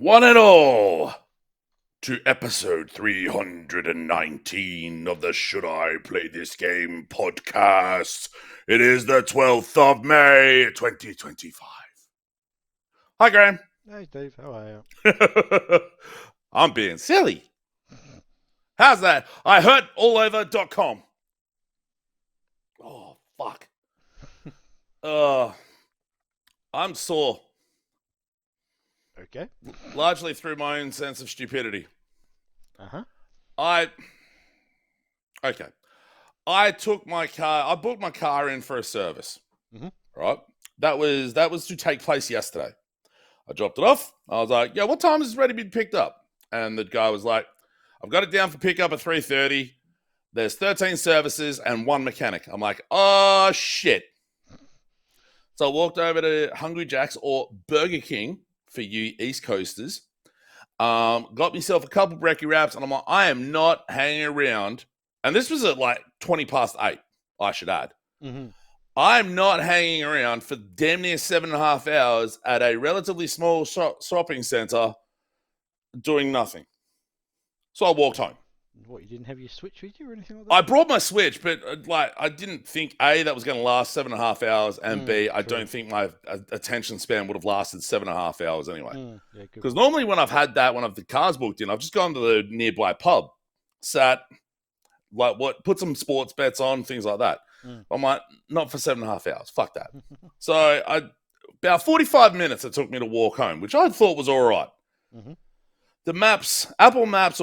one and all, to episode 319 of the Should I Play This Game podcast. It is the 12th of May, 2025. Hi, Graham. Hey, Steve. How are you? I'm being silly. How's that? ihurtallover.com. Oh, fuck. I'm sore. Okay. Largely through my own sense of stupidity. Uh-huh. I took my car. I booked my car in for a service. Mm-hmm. Right. That was to take place yesterday. I dropped it off. I was like, "Yeah, what time is it ready to be picked up?" And the guy was like, "I've got it down for pickup at 3:30. There's 13 services and one mechanic." I'm like, "Oh shit!" So I walked over to Hungry Jack's or Burger King for you East Coasters. Got myself a couple brekkie wraps, and I'm like, I am not hanging around. And this was at like 20 past 8, I should add. Mm-hmm. I'm not hanging around for damn near 7.5 hours at a relatively small shopping center doing nothing. So I walked home. What, you didn't have your Switch with you or anything like that? I brought my Switch, but I didn't think A, that was going to last 7.5 hours, and B, I don't think my attention span would have lasted 7.5 hours anyway. Yeah, Because normally when I've had that, when I've the cars booked in, I've just gone to the nearby pub, sat, put some sports bets on, things like that. I'm like, not for 7.5 hours. Fuck that. So about 45 minutes it took me to walk home, which I thought was all right. Mm-hmm. The maps, Apple Maps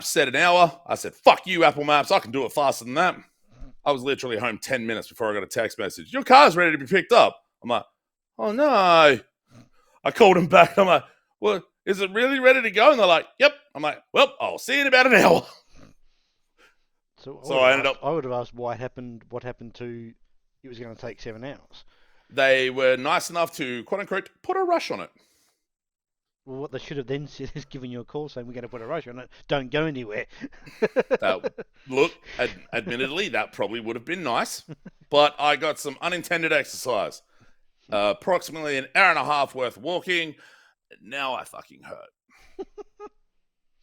said an hour. I said, fuck you, Apple Maps. I can do it faster than that. I was literally home 10 minutes before I got a text message. Your car's ready to be picked up. I'm like, oh no. I called him back. I'm like, well, is it really ready to go? And they're like, yep. I'm like, well, I'll see you in about an hour. So I would have asked what happened to it was going to take 7 hours. They were nice enough to, quote unquote, put a rush on it. Well, what they should have then said is given you a call saying we're going to put a rush on it. Don't go anywhere. Look, admittedly, that probably would have been nice, but I got some unintended exercise. Approximately an hour and a half worth of walking. Now I fucking hurt.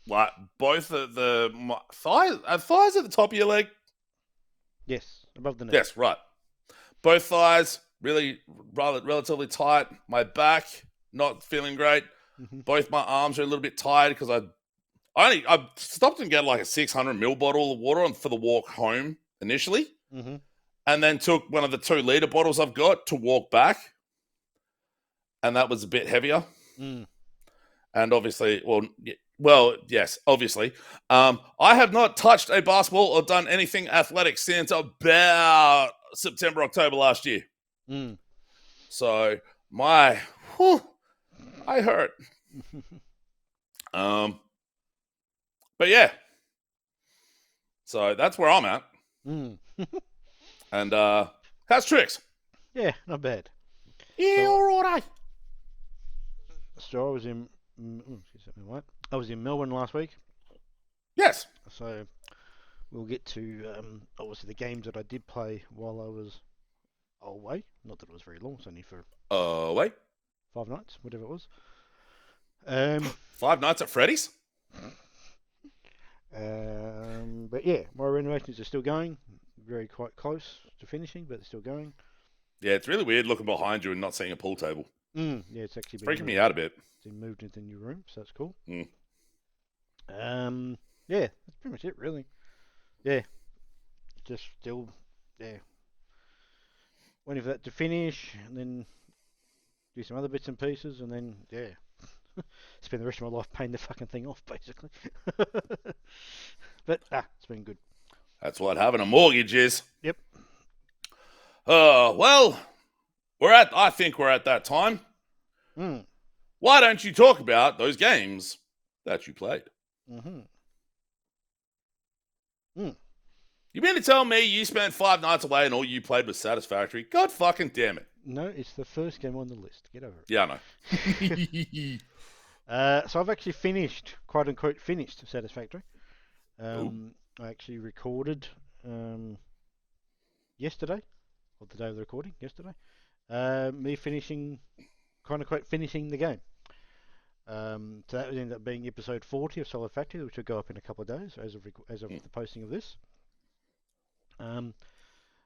Like both the thighs at the top of your leg. Yes, above the knee. Yes, right. Both thighs really relatively tight. My back not feeling great. Mm-hmm. Both my arms are a little bit tired because I stopped and get like a 600ml bottle of water for the walk home initially, and then took one of the 2-liter bottles I've got to walk back, and that was a bit heavier. And obviously, yes, obviously, I have not touched a basketball or done anything athletic since about September, October last year. So I hurt. But yeah. So that's where I'm at. And how's Tricks? Yeah, not bad. Yeah, all right. So I was in Melbourne last week. Yes. So we'll get to obviously the games that I did play while I was away. Not that it was very long, it's only for Wait. 5 nights, whatever it was. 5 nights at Freddy's? But yeah, my renovations are still going. Very quite close to finishing, but they're still going. Yeah, it's really weird looking behind you and not seeing a pool table. Yeah, it's actually freaking me out a bit. It's been moved into the new room, so that's cool. Yeah, that's pretty much it, really. Yeah, just still, waiting for that to finish, and then do some other bits and pieces, and then spend the rest of my life paying the fucking thing off, basically. But it's been good. That's what having a mortgage is. Yep. Well, I think we're at that time. Why don't you talk about those games that you played? You mean to tell me you spent 5 nights away and all you played was Satisfactory? God fucking damn it. No, it's the first game on the list. Get over it. Yeah, I know. So I've actually finished, quote unquote, Satisfactory. I actually recorded yesterday, or the day of the recording, yesterday, me finishing, quote unquote, finishing the game. So that would end up being episode 40 of Solid Factory, which will go up in a couple of days as of the posting of this.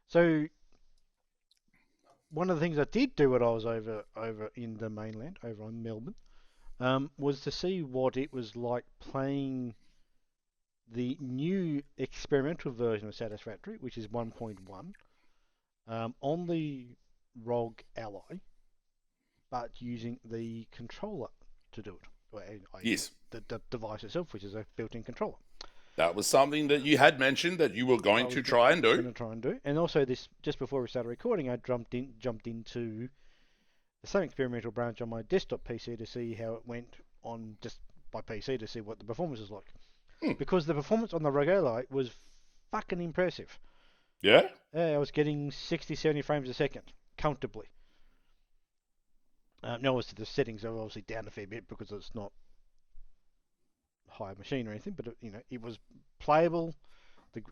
So one of the things I did do when I was over in the mainland, over in Melbourne, was to see what it was like playing the new experimental version of Satisfactory, which is 1.1, on the ROG Ally, but using the controller to do it. Well, Yes. The device itself, which is a built-in controller. That was something that you had mentioned that you were going to try and do. Going to try and do. And also, this just before we started recording, I jumped into the same experimental branch on my desktop PC to see how it went on just my PC to see what the performance is like. Because the performance on the ROG Ally was fucking impressive. Yeah? I was getting 60, 70 frames a second comfortably. Now, as to the settings, are obviously down a fair bit because it's not high machine or anything, but it was playable.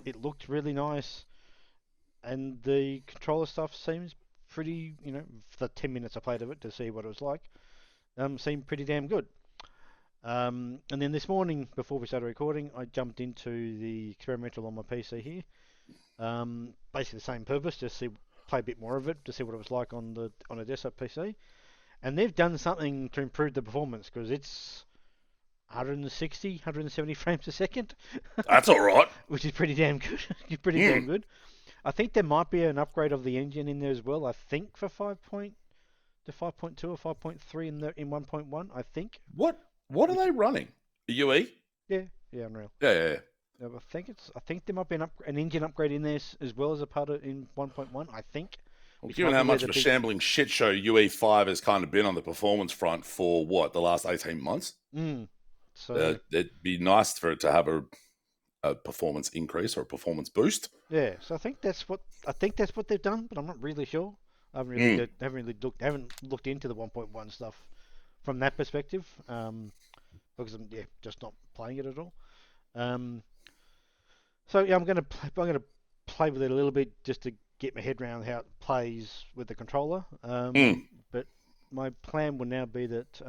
It looked really nice, and the controller stuff seems pretty. For the 10 minutes I played of it to see what it was like, seemed pretty damn good. And then this morning, before we started recording, I jumped into the experimental on my PC here. Basically the same purpose, just play a bit more of it to see what it was like on a desktop PC. And they've done something to improve the performance because it's 160, 170 frames a second. That's all right. Which is pretty damn good. Damn good. I think there might be an upgrade of the engine in there as well. I think for 5.2 or 5.3 in 1.1. I think. What are they running? A UE? Yeah, Unreal. Yeah. I think there might be an engine upgrade in there as well as a part of in 1.1. I think. Well, given how much of a shambling shit show UE5 has kind of been on the performance front for the last 18 months? So it'd be nice for it to have a performance increase or a performance boost. Yeah, so I think that's what they've done, but I'm not really sure. I haven't looked into the 1.1 stuff from that perspective, because I'm just not playing it at all. So yeah, I'm gonna play with it a little bit just to get my head around how it plays with the controller. But my plan will now be that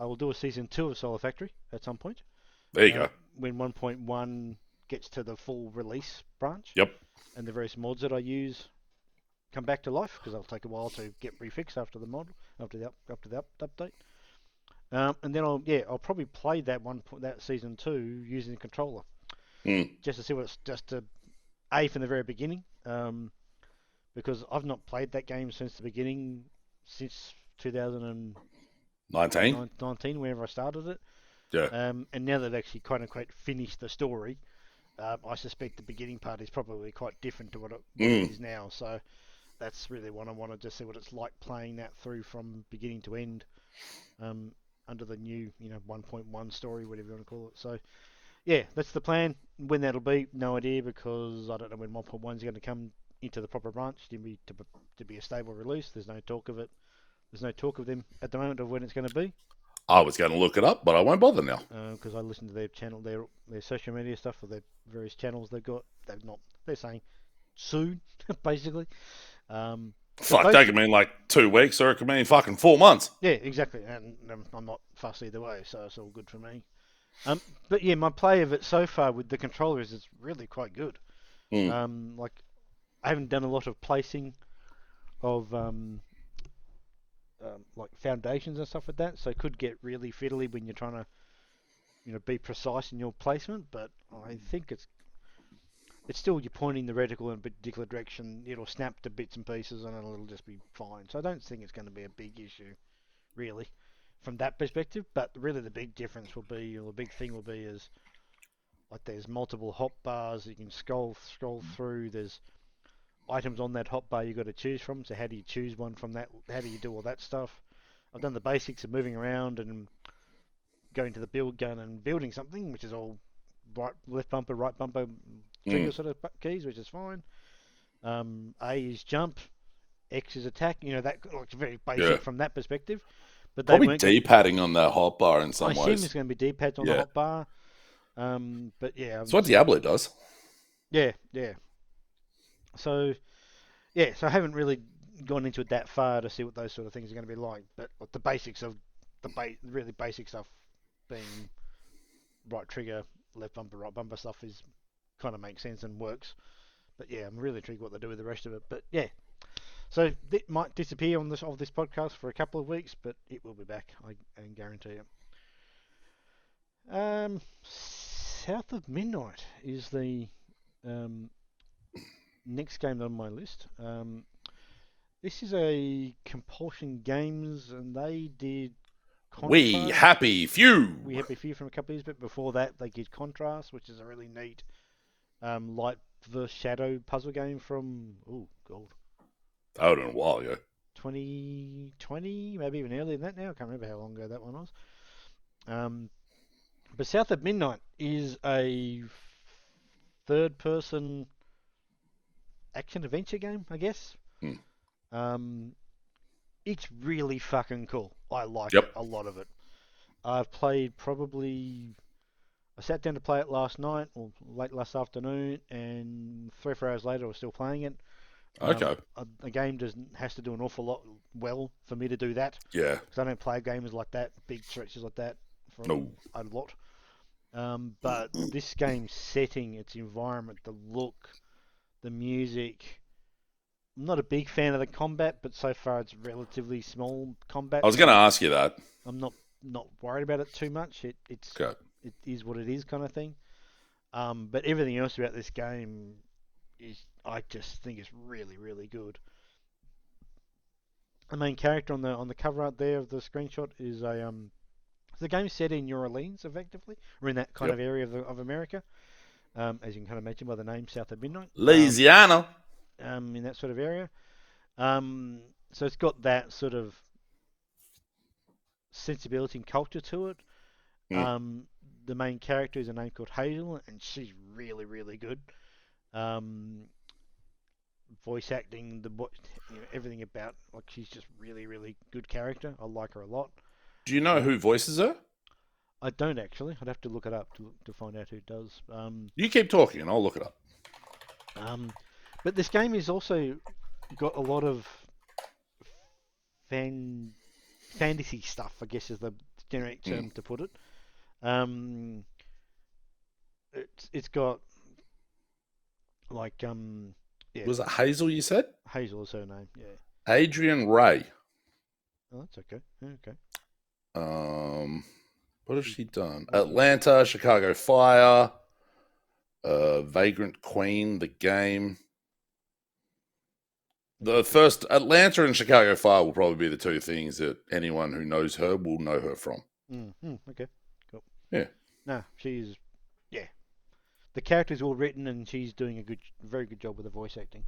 I will do a season 2 of Solar Factory at some point. There you go. When 1.1 gets to the full release branch. Yep. And the various mods that I use come back to life because they'll take a while to get refixed after the update. And then I'll probably play that season 2 using the controller. Just to see what it's from the very beginning. Because I've not played that game since the beginning, since 2019, whenever I started it. Yeah. And now they've actually quote unquote finished the story, I suspect the beginning part is probably quite different to what it is now. So that's really what I want to just see what it's like playing that through from beginning to end, under the new 1.1 story, whatever you want to call it. So yeah, that's the plan. When that'll be, no idea, because I don't know when 1.1 is going to come into the proper branch to be a stable release. There's no talk of it. There's no talk of them at the moment of when it's going to be. I was going to look it up, but I won't bother now. Because I listen to their channel, their social media stuff, or their various channels they've got. They're saying soon, basically. Fuck, that could mean like 2 weeks, or it could mean fucking 4 months. Yeah, exactly. And I'm not fussed either way, so it's all good for me. But yeah, my play of it so far with the controllers is really quite good. Like, I haven't done a lot of placing of like foundations and stuff like that, so it could get really fiddly when you're trying to be precise in your placement, but I think it's still, you're pointing the reticle in a particular direction, it'll snap to bits and pieces and it'll just be fine. So I don't think it's going to be a big issue really from that perspective, but really the big difference will be, or the big thing will be, is like there's multiple hot bars you can scroll through. There's items on that hotbar you've got to choose from, so how do you choose one from that? How do you do all that stuff? I've done the basics of moving around and going to the build gun and building something, which is all left bumper, right bumper, trigger sort of keys, which is fine. A is jump, X is attack. That looks very basic from that perspective. But probably D-padding on that hotbar in some ways. I assume it's going to be D-pads on the hotbar. But yeah, that's what Diablo does. Yeah. So I haven't really gone into it that far to see what those sort of things are going to be like. But the basics of really basic stuff being right trigger, left bumper, right bumper stuff is kind of makes sense and works. But yeah, I'm really intrigued what they do with the rest of it. But yeah, so it might disappear on this podcast for a couple of weeks, but it will be back. I can guarantee it. South of Midnight is the next game on my list. This is a Compulsion Games, and they did We Contrast. Happy Few. We Happy Few from a couple of years, but before that they did Contrast, which is a really neat light versus shadow puzzle game from God, That would have been a while ago. 2020, maybe even earlier than that. Now I can't remember how long ago that one was. But South of Midnight is a third-person action-adventure game, I guess. It's really fucking cool. I like it, a lot of it. I've played I sat down to play it last night, or late last afternoon, and 3 or 4 hours later I was still playing it. Okay. A game has to do an awful lot well for me to do that. Yeah. Because I don't play games like that, big stretches like that, for a lot. But this game's setting, its environment, the look, the music. I'm not a big fan of the combat, but so far it's relatively small combat. I was going to ask you that. I'm not worried about it too much. It is what it is, kind of thing. But everything else about this game I just think is really, really good. The main character on the cover art there of the screenshot is the game's set in New Orleans, effectively, or in that kind of area of America, as you can kind of imagine by the name, South of Midnight. Louisiana. In that sort of area. So it's got that sort of sensibility and culture to it. The main character is a name called Hazel, and she's really, really good. Voice acting, everything about, like, she's just really, really good character. I like her a lot. Do you know who voices her? I don't actually. I'd have to look it up to find out who does. You keep talking and I'll look it up. But this game has also got a lot of fantasy stuff, I guess is the generic term to put it. It's got like Was it Hazel you said? Hazel is her name, yeah. Adrian Ray. Oh, that's okay. Okay. What has she done? Atlanta, Chicago Fire, Vagrant Queen, the game. The first Atlanta and Chicago Fire will probably be the two things that anyone who knows her will know her from. Okay, cool. Yeah. No, she's the character's well written, and she's doing very good job with the voice acting.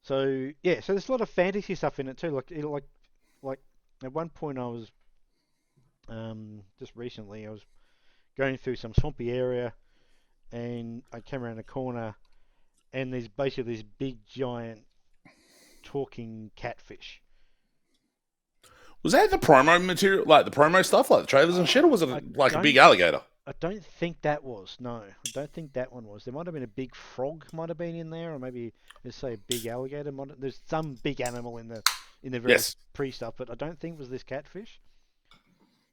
So there's a lot of fantasy stuff in it too. Like at one point I was just recently I was going through some swampy area, and I came around a corner, and there's basically this big giant talking catfish. Was that the promo material, like the promo stuff, like the trailers and shit, or was it a big alligator? I don't think that was. No, I don't think that one was. There might have been a big frog, might have been in there, or maybe let's say a big alligator. There's some big animal in the various pre-stuff, but I don't think it was this catfish.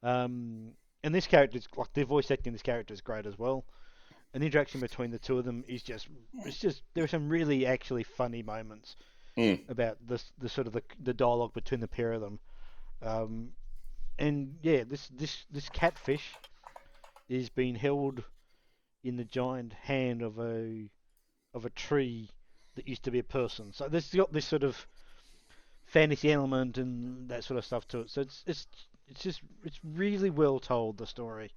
And this character's like the voice acting. This character is great as well. And the interaction between the two of them is just there are some really actually funny moments about the sort of the dialogue between the pair of them. And yeah, this catfish is being held in the giant hand of a tree that used to be a person. So there's got this sort of fantasy element and that sort of stuff to it. So it's really well told, the story.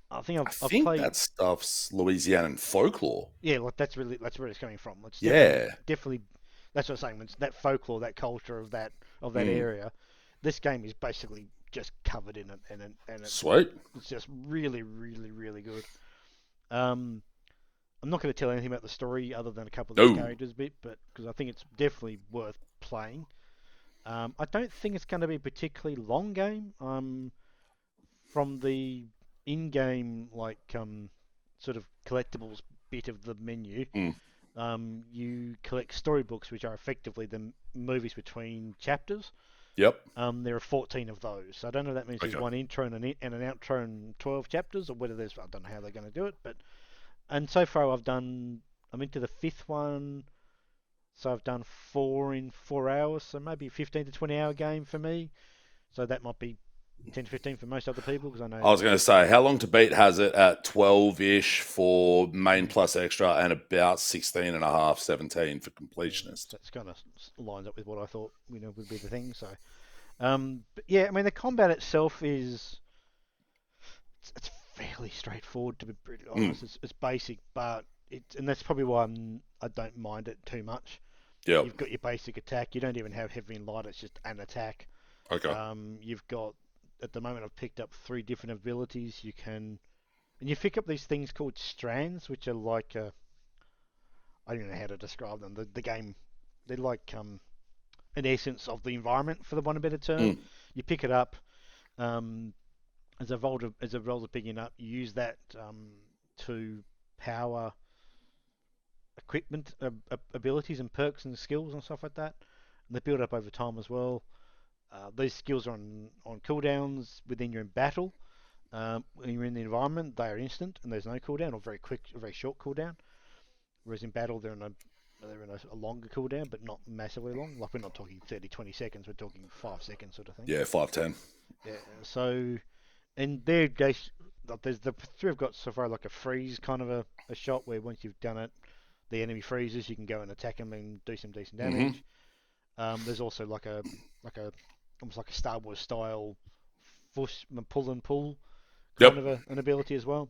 I think I've played that stuff's Louisianan folklore. Yeah, like that's where it's coming from. It's definitely that's what I'm saying. It's that folklore, that culture of that area. This game is basically just covered in it, and it's sweet. It's just really, really, really good. I'm not going to tell anything about the story other than a couple of the characters bit, but because I think it's definitely worth playing. I don't think it's going to be a particularly long game. From the in-game sort of collectibles bit of the menu, You collect storybooks, which are effectively the movies between chapters. Yep. There are 14 of those. So I don't know if that means there's Okay. one intro and an outro and 12 chapters, or whether there's, I don't know how they're going to do it. And so far I'm into the fifth one, so I've done 4 in 4 hours, so maybe 15 to 20 hour game for me. So that might be 10 to 15 for most other people, because I know. I was going to say, how long to beat has it at 12-ish for main Mm. plus extra and about 16 and a half, 17 for Yeah, completionist? that's kind of lines up with what I thought would be the thing. So, but yeah, I mean the combat itself it's fairly straightforward, to be brutally honest. It's basic, but and that's probably why I don't mind it too much. Yep. You've got your basic attack. You don't even have heavy and light. It's just an attack. Okay. You've got, at the moment I've picked up 3 different abilities. And you pick up these things called strands, which are like I don't know how to describe them. The game, they're like an essence of the environment, for the want of a better term. Mm. You pick it up. Um, as a result of picking it up, you use that to power equipment abilities and perks and skills and stuff like that. And they build up over time as well. These skills are on cooldowns within your battle. When you're in the environment, they are instant and there's no cooldown, or very quick, very short cooldown. Whereas in battle, they're in a longer cooldown, but not massively long. Like, we're not talking 30, 20 seconds. We're talking 5 seconds sort of thing. Yeah, 5-10. Yeah. So, and there's the 3 I've got so far, like a freeze kind of a shot, where once you've done it, the enemy freezes. You can go and attack them and do some decent damage. There's also like a almost like a Star Wars style pull and pull kind Yep. of an ability as well.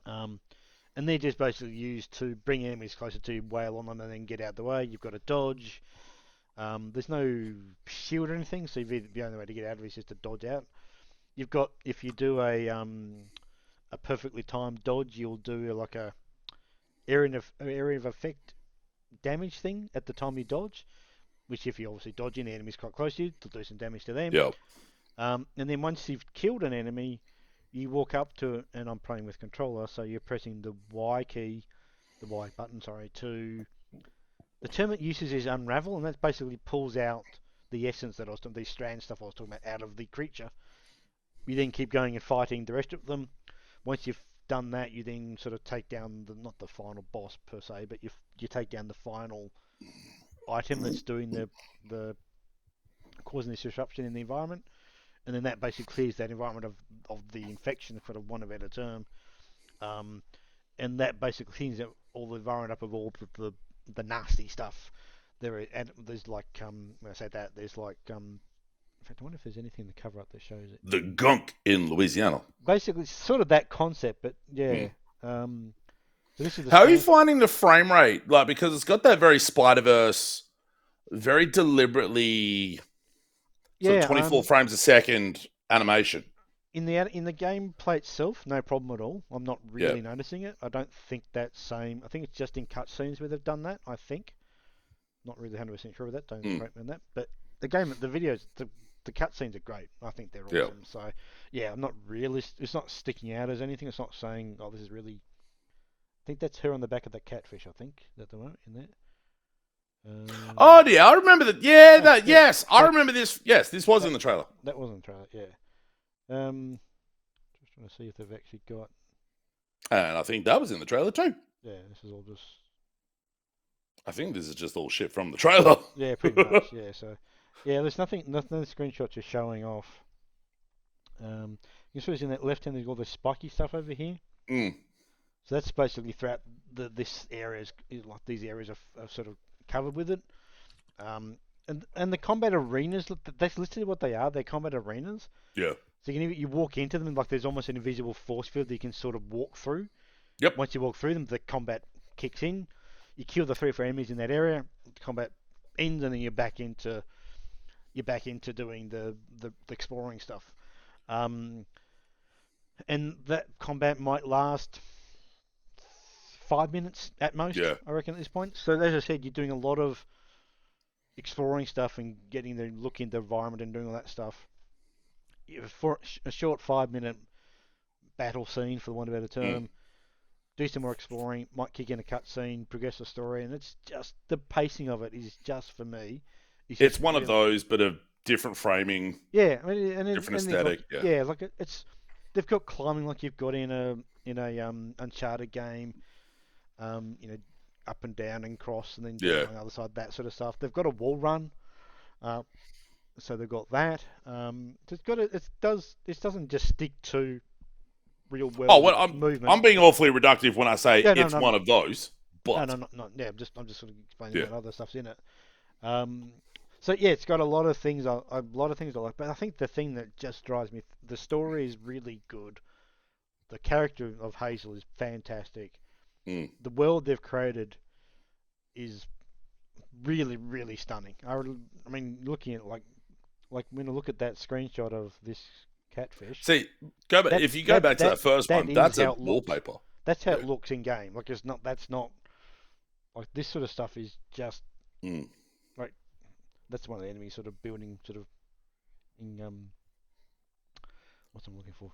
And they're just basically used to bring enemies closer to you, wail on them, and then get out of the way. You've got to dodge. There's no shield or anything, so the only way to get out of it is just to dodge out. You've got, if you do a perfectly timed dodge, you'll do like a area of effect damage thing at the time you dodge, which, if you obviously dodge in, the enemy's quite close to you, it'll do some damage to them. Yep. And then once you've killed an enemy, you walk up to it, and I'm playing with controller, so you're pressing the Y key, the Y button, sorry, to... The term it uses is unravel, and that basically pulls out the essence that I was talking, these strand stuff I was talking about, out of the creature. You then keep going and fighting the rest of them. Once you've done that, you then sort of take down not the final boss per se, but you take down the final item that's doing the causing this disruption in the environment, and then that basically clears that environment of the infection, for the want of a better term. And that basically cleans all the environment up of all the nasty stuff. There's like when I say that, there's like in fact, I wonder if there's anything in the cover up that shows it. The gunk in Louisiana. Basically, it's sort of that concept, but yeah. So this is How are you finding the frame rate? Like, because it's got that very Spider-Verse, very deliberately sort of 24 frames a second animation. In the gameplay itself, no problem at all. I'm not really noticing it. I don't think that same. I think it's just in cutscenes where they've done that. I think. Not really 100% sure of that. Don't quote me on that. But the videos, the cutscenes are great. I think they're awesome. So yeah, I'm not really. It's not sticking out as anything. It's not saying, oh, this is really. I think that's her on the back of the catfish. I think is that the one in there. Oh yeah, I remember that. Yeah, yes, I remember this. Yes, this was in the trailer. That was in the trailer. Yeah. Just trying to see if they've actually got. And I think that was in the trailer too. Yeah, this is all just. I think this is just all shit from the trailer. Yeah, pretty much. Yeah, so yeah, there's nothing. None of the screenshots are showing off. You can see in that left hand, there's all this spiky stuff over here. So that's basically throughout this area like these areas are sort of covered with it. And the combat arenas, that's listed what they are. They're combat arenas. Yeah. So you walk into them, and like there's almost an invisible force field that you can sort of walk through. Yep. Once you walk through them, the combat kicks in. You kill the 3 or 4 enemies in that area. The combat ends, and then you're back into doing the exploring stuff. And that combat might last 5 minutes at most. Yeah. I reckon at this point. So as I said, you're doing a lot of exploring stuff and getting the look into the environment and doing all that stuff. For a short 5-minute battle scene, for the want of a better term, do some more exploring, might kick in a cutscene, progress the story, and it's just the pacing of it is just for me. It's one of those, but a different framing, yeah, I mean, different aesthetic. like it's they've got climbing like you've got in a Uncharted game, up and down and cross and then down on the other side, that sort of stuff. They've got a wall run, so they've got that. It doesn't just stick to real world movement. I'm being awfully reductive when I say one of those. But no. Yeah, I'm just sort of explaining what other stuff's in it. So yeah, it's got a lot of things I like, but I think the thing that just drives me, the story is really good. The character of Hazel is fantastic. The world they've created is really, really stunning. I mean, looking at like when I look at that screenshot of this catfish. See, if you go back to that first one, that's a wallpaper. That's how it looks in game. Like that's not like this sort of stuff is just like that's one of the enemies sort of building sort of in what's I'm looking for.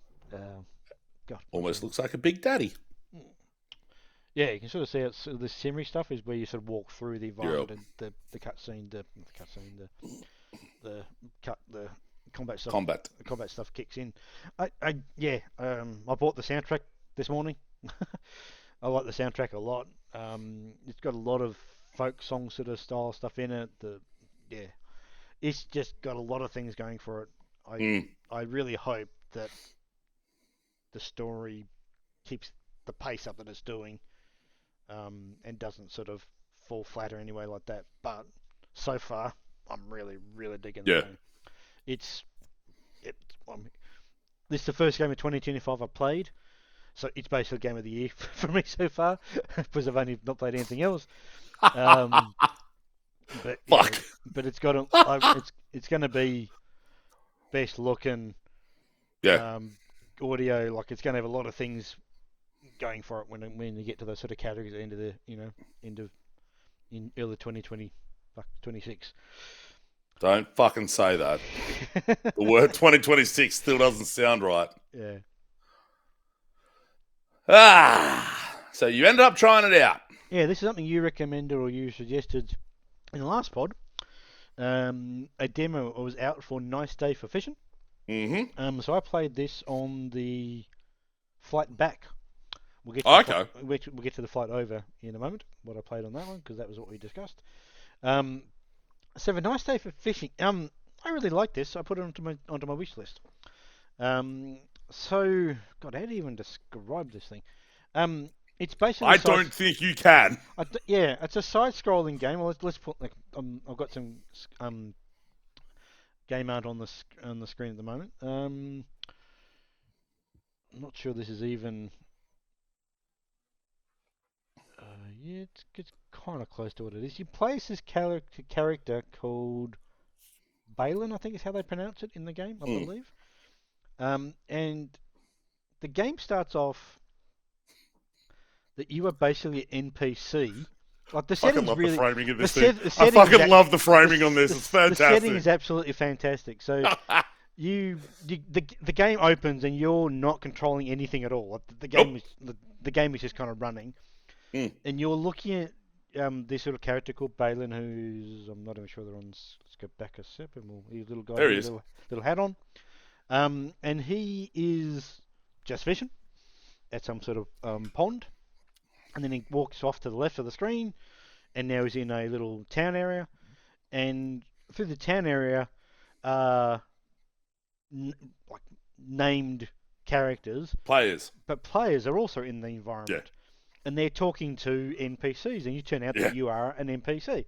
God, almost looks like a Big Daddy. Yeah, you can sort of see it's the scenery stuff is where you sort of walk through the environment and the cutscene, the combat stuff. The combat stuff kicks in. I bought the soundtrack this morning. I like the soundtrack a lot. It's got a lot of folk song sort of style stuff in it. It's just got a lot of things going for it. I really hope that the story keeps the pace up that it's doing, and doesn't sort of fall flat or anyway like that. But so far, I'm really, really digging the game. This is the first game of 2025 I've played, so it's basically game of the year for me so far, because I've only not played anything else. But it's got it's going to be best looking. Audio, like it's going to have a lot of things going for it when you get to those sort of categories at the end of in early 2026. Don't fucking say that. The word 2026 still doesn't sound right. Yeah. So you ended up trying it out. Yeah, this is something you recommended or you suggested in the last pod. A demo was out for Nice Day for Fishing. So I played this on the flight back. We'll get to the flight over in a moment. What I played on that one, because that was what we discussed. So for Nice Day for Fishing, I really like this. So I put it onto my wish list. So God, how do you even describe this thing? It's basically. I don't think you can. It's a side-scrolling game. Well, let's put I've got some game art on the screen at the moment. I'm not sure this is even. It's kind of close to what it is. You play as this character called Balin, I think is how they pronounce it in the game, I believe. And the game starts off that you are basically an NPC. Like the setting's really. The framing of this thing. I fucking love the framing on this. It's fantastic. The setting is absolutely fantastic. So the game opens and you're not controlling anything at all. The game is just kind of running, and you're looking at this little character called Balin, who's I'm not even sure they're on. Let's go back a step, and he's a little guy with a little hat on, and he is just fishing at some sort of pond. And then he walks off to the left of the screen, and now he's in a little town area. And through the town area, named characters, but players are also in the environment, and they're talking to NPCs, and you turn out that you are an NPC,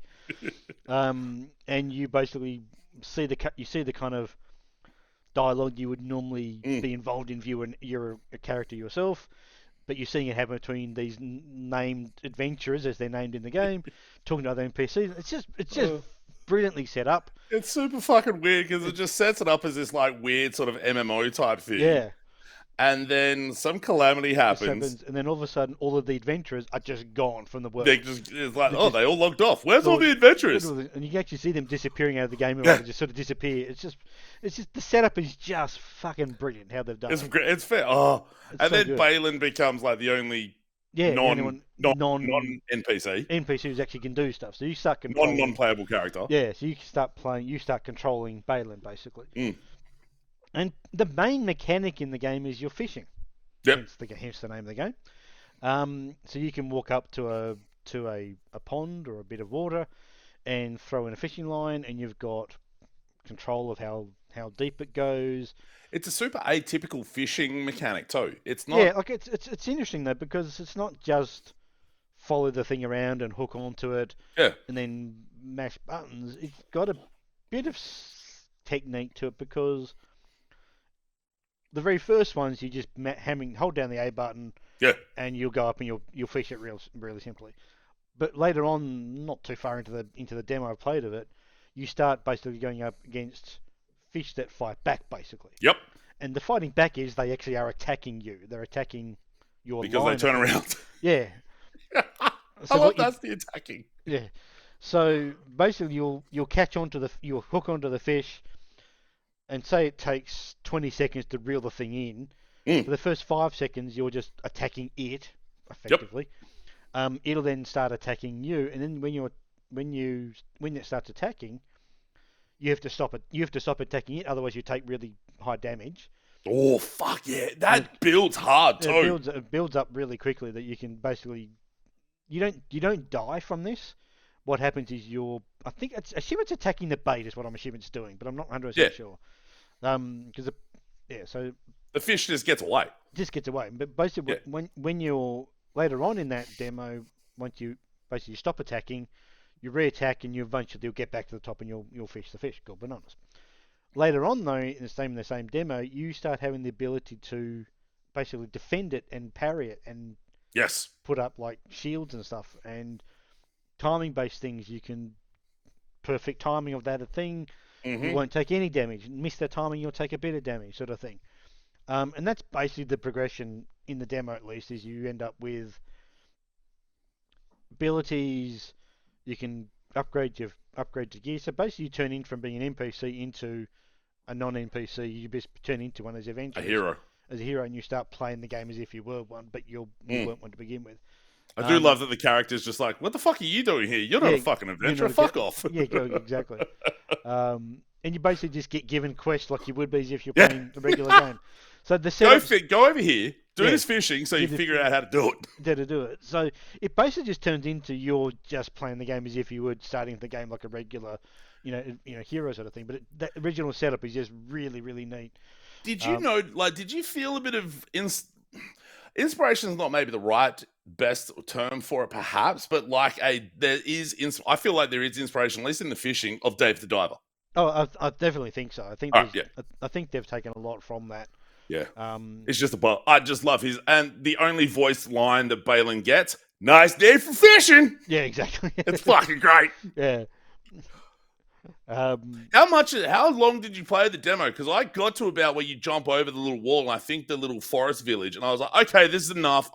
and you basically see the kind of dialogue you would normally be involved in if you're a character yourself. But you're seeing it happen between these named adventurers, as they're named in the game, talking to other NPCs. It's just brilliantly set up. It's super fucking weird because it just sets it up as this like weird sort of MMO type thing. Yeah. And then some calamity happens. And then all of a sudden, all of the adventurers are just gone from the world. It's like, they all logged off. Where's all the adventurers? And you can actually see them disappearing out of the game, and they just sort of disappear. It's just the setup is just fucking brilliant how they've done it. It's fair. And then Balin becomes like the only Yeah, the only one non NPC, NPCs actually can do stuff. So you start non controlling. playable character. Yeah, so you can start playing. You start controlling Balin basically. Mm. And the main mechanic in the game is you're fishing. Yep. Hence the name of the game. So you can walk up to a pond or a bit of water and throw in a fishing line, and you've got control of how deep it goes. It's a super atypical fishing mechanic too. It's Yeah, not. like it's interesting though because it's not just follow the thing around and hook onto it Yeah. and then mash buttons. It's got a bit of technique to it because the very first ones you just hold down the A button Yeah. and you'll go up and you'll fish it really simply. But later on, not too far into the demo I played of it, you start basically going up against fish that fight back basically. Yep. And the fighting back is they actually are attacking you. They're attacking your Because line. they turn around. Yeah. I love that's the attacking. Yeah. So basically, you'll hook onto the fish, and say it takes 20 seconds to reel the thing in. For the first 5 seconds, you're just attacking it effectively. Yep. It'll then start attacking you, and then when it starts attacking, you have to stop it. You have to stop attacking it, otherwise you take really high damage. Oh fuck yeah! That builds hard too. It builds up really quickly that you can basically you don't die from this. What happens is I assume it's attacking the bait is what I'm assuming it's doing, but I'm not 100% sure. Because so the fish just gets away. Just gets away. But basically, when you're later on in that demo, once you basically stop attacking, you re-attack and you'll get back to the top and you'll fish the fish. Go bananas. Later on though, in the same demo, you start having the ability to basically defend it and parry it and put up like shields and stuff and timing based things. You can perfect timing of that thing. Mm-hmm. You won't take any damage. Miss the timing, you'll take a bit of damage, sort of thing. And that's basically the progression in the demo, at least, is you end up with abilities. You can upgrade your gear. So basically, you turn in from being an NPC into a non-NPC. You just turn into one as eventually as a hero, and you start playing the game as if you were one, but you weren't one to begin with. I do love that the character's just like, what the fuck are you doing here? You're not a fucking adventurer. Fuck off. Yeah, exactly. And you basically just get given quests like you would be as if you're playing the regular game. So the go over here, do this fishing, so you figure out how to do it. So it basically just turns into you're just playing the game as if you would starting the game like a regular, hero sort of thing. But that original setup is just really, really neat. Did you did you feel a bit of inspiration is not maybe the right best term for it, perhaps, but I feel like there is inspiration, at least in the fishing, of Dave the Diver. Oh, I definitely think so. I think I think they've taken a lot from that. Yeah. It's just I just love and the only voiced line that Balin gets, nice day for fishing. Yeah, exactly. It's fucking great. Yeah. How long did you play the demo? Because I got to about where you jump over the little wall and I think the little forest village, and I was like, okay, this is enough.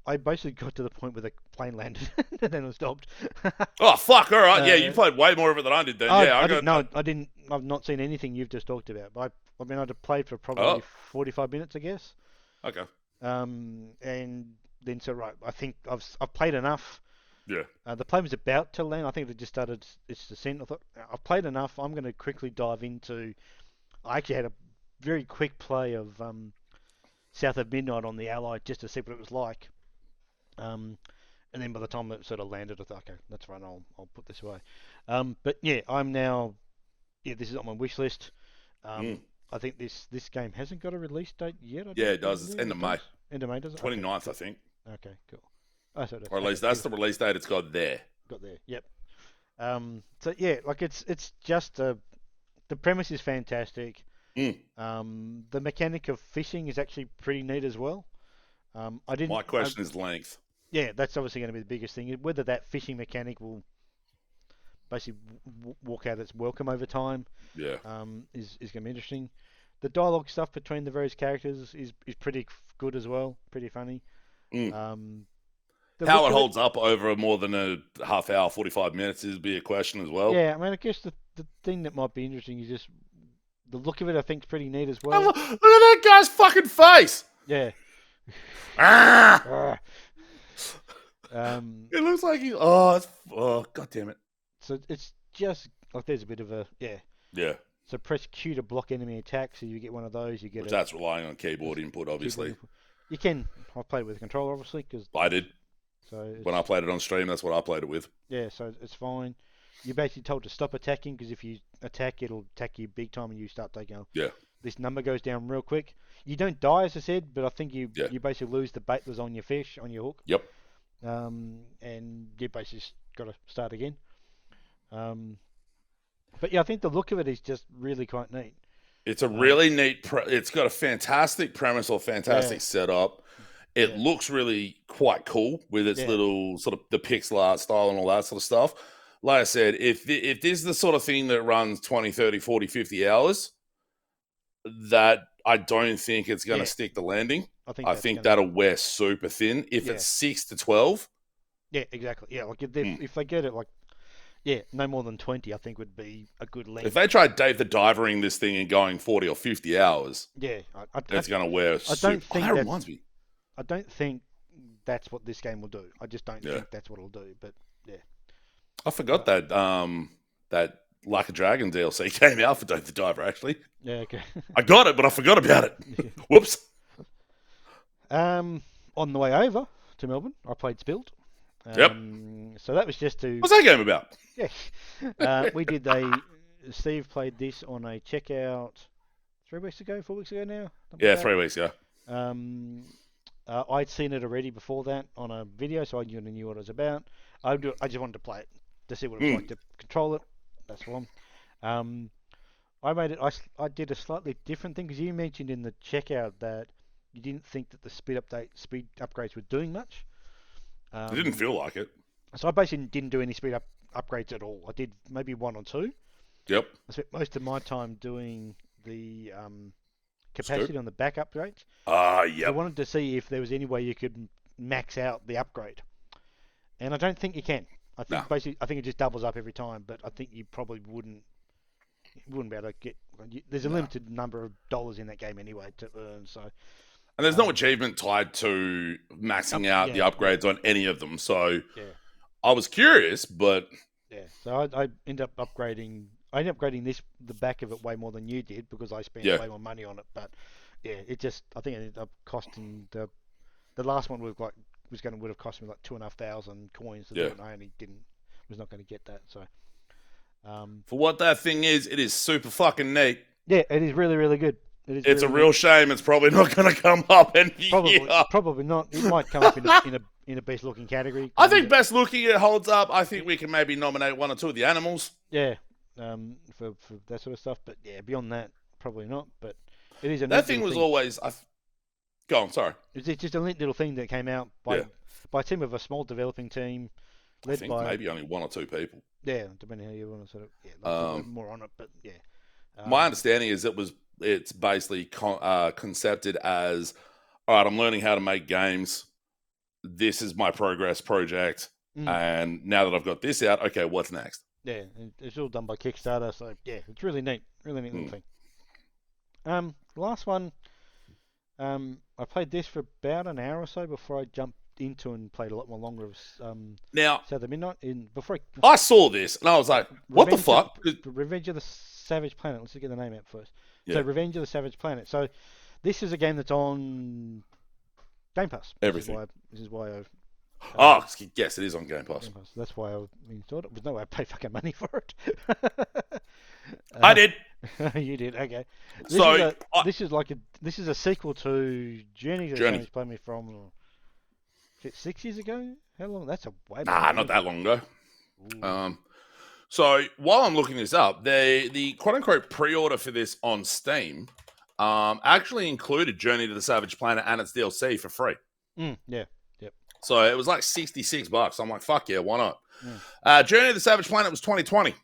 I basically got to the point where the plane landed and then it stopped. Oh fuck! All right, yeah, you played way more of it than I did. Then, I didn't. I've not seen anything you've just talked about. I'd played for probably 45 minutes, I guess. Okay. And then I think I've played enough. Yeah. The plane was about to land. I think it just started its descent. I thought I've played enough. I'm going to quickly dive into. I actually had a very quick play of South of Midnight on the Ally just to see what it was like. And then by the time it sort of landed, I thought, okay, that's fine. I'll put this away. But yeah, I'm now. Yeah, this is on my wish list. I think this game hasn't got a release date yet. It does. It's end of May. End of May, does it? 29th, I think. Okay, cool. Or at least that's the release date it's got there. Yep. So yeah, like it's just the premise is fantastic. The mechanic of fishing is actually pretty neat as well. My question is length. Yeah, that's obviously going to be the biggest thing. Whether that fishing mechanic will basically walk out its welcome over time. Yeah. Is going to be interesting. The dialogue stuff between the various characters is pretty good as well. Pretty funny. How it holds up over more than a half hour, 45 minutes is be a question as well. Yeah, I mean, I guess the thing that might be interesting is just the look of it. I think is pretty neat as well. Look at that guy's fucking face. Yeah, Ah! Um, It looks like he. Oh, god damn it. so it's just like there's a bit of a Yeah, So press Q to block enemy attacks. So you get one of those. You get which a that's relying on keyboard input, keyboard obviously. input. You can. I play it with a controller, obviously, because I did so when I it's played it on stream. That's what I played it with. yeah. So it's fine. You're basically told to stop attacking because if you attack, it'll attack you big time, and you start taking. Yeah, This number goes down real quick. You don't die, as I said, but I think yeah, you basically lose the bait that's on your fish on your hook. yep. And you basically got to start again. But yeah, I think the look of it is just really quite neat. It's a really neat. It's got a fantastic premise or Yeah, fantastic setup. It yeah, looks really quite cool with its yeah, little sort of the pixel art style and all that sort of stuff. Like I said, if this is the sort of thing that runs 20, 30, 40, 50 hours, that I don't think it's going to yeah. stick the landing. I think I that's think gonna. that'll wear super thin. If Yeah, it's 6 to 12, yeah, exactly. Yeah, like hmm. if they get it like no more than 20, I think would be a good If length. they try Dave the Divering this thing and going 40 or 50 hours, Yeah, it's going to wear I don't super. Oh, think that that's reminds me. I don't think that's what this game will do. I just don't Yeah. think that's what it'll do. But yeah, I forgot that that Like a Dragon DLC came out for Dave the Diver, actually. yeah, okay. I got it, but I forgot about it. Whoops. On the way over to Melbourne, I played Spilt. Yep. So that was just to What's that game about? yeah. We did Steve played this on a checkout 3 weeks ago, 4 weeks ago now. Something Yeah, like that. 3 weeks, yeah. I'd seen it already before that on a video, so I knew what it was about. I just wanted to play it to see what it was like to control it. That's one. Um, I made it. I did a slightly different thing because you mentioned in the checkout that you didn't think that the speed upgrades were doing much. It didn't feel like it. So I basically didn't do any upgrades at all. I did maybe one or two. Yep. I spent most of my time doing the capacity Scoop. on the back upgrades. I Yep. wanted to see if there was any way you could max out the upgrade, and I don't think you can. I think No. I think it just doubles up every time, but I think you probably wouldn't be able to get. There's a No. limited number of dollars in that game anyway to earn. So And there's no achievement tied to maxing out the upgrades on any of them. So yeah, I was curious, but yeah. So I ended up upgrading. I ended up upgrading the back of it way more than you did because I spent yeah. way more money on it. But yeah, I think it ended up costing the last one would have cost me like 2,500 coins to do Yeah. it. And I only was not going to get that. So For what that thing is, it is super fucking neat. yeah, it is really really good. It's a real shame it's probably not going to come up any year. Probably not. It might come up in a best looking category. I think best looking it holds up. I think we can maybe nominate one or two of the animals. Yeah, for that sort of stuff. But yeah, beyond that, probably not. But it is a That neat thing little was thing. always. Go on, sorry. It's just a neat little thing that came out by a team of a small developing team, I think maybe only one or two people. Yeah, depending how you want to sort of more on it, but yeah. My understanding is it's basically concepted as, all right, I'm learning how to make games. This is my progress project, and now that I've got this out, okay, what's next? Yeah, it's all done by Kickstarter, so yeah, it's really neat little thing. Last one. I played this for about an hour or so before I jumped into and played a lot more longer of Now, South of Midnight. I saw this and I was like, what the fuck? Revenge of the Savage Planet. Let's get the name out first. Yeah. So Revenge of the Savage Planet. So this is a game that's on Game Pass. Everything. This is why I've... yes, it is on Game Pass. That's why I installed it. There's no way I pay fucking money for it. I did. You did, okay. This is a sequel to Journey to the Savage Planet from 6 years ago. How long? That's a way. Not that long ago. So while I'm looking this up, the quote unquote pre-order for this on Steam actually included Journey to the Savage Planet and its DLC for free. Yeah. Yep. So it was like $66. I'm like, fuck yeah, why not? Journey to the Savage Planet was 2020.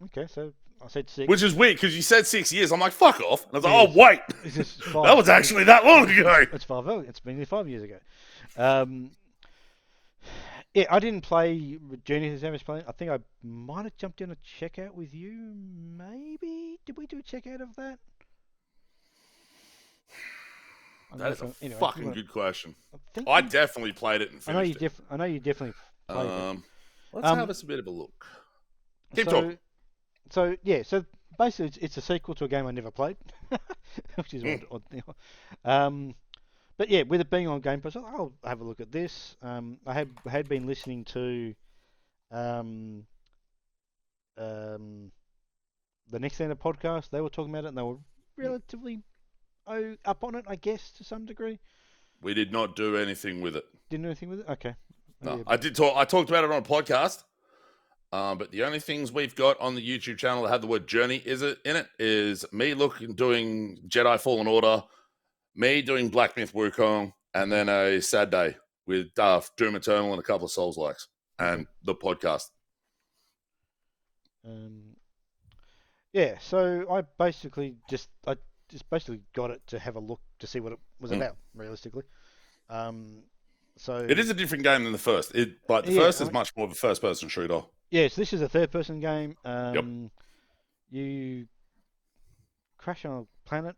Okay, so I said 6. Which is weird because you said 6 years. I'm like, fuck off. And I was like, oh, wait. That was actually that long ago. It's been 5 years ago. Yeah, I didn't play Journey to the Savage Planet. I think I might have jumped in a checkout with you. Maybe did we do a checkout of that? That is a Anyway, if you fucking want, good question. I think I definitely played it and I know finished it. I know you definitely played it. Let's have us a bit of a look. Keep So talking. so basically it's a sequel to a game I never played, which is odd thing. But yeah, with it being on Game Pass, I'll have a look at this. I had been listening to um, um, the Next Standard podcast. They were talking about it, and they were relatively up on it, I guess, to some degree. We did not do anything with it. Didn't do anything with it. Okay. No, Yeah. I did talk. I talked about it on a podcast. But the only things we've got on the YouTube channel that have the word journey in it is me doing Jedi Fallen Order, me doing Black Myth Wukong, and then a sad day with Doom Eternal and a couple of Souls likes and the podcast. Yeah, so I just basically got it to have a look to see what it was about, realistically. So it is a different game than the first. But the first is much more of a first-person shooter. Yes, this is a third-person game. Yep. You crash on a planet,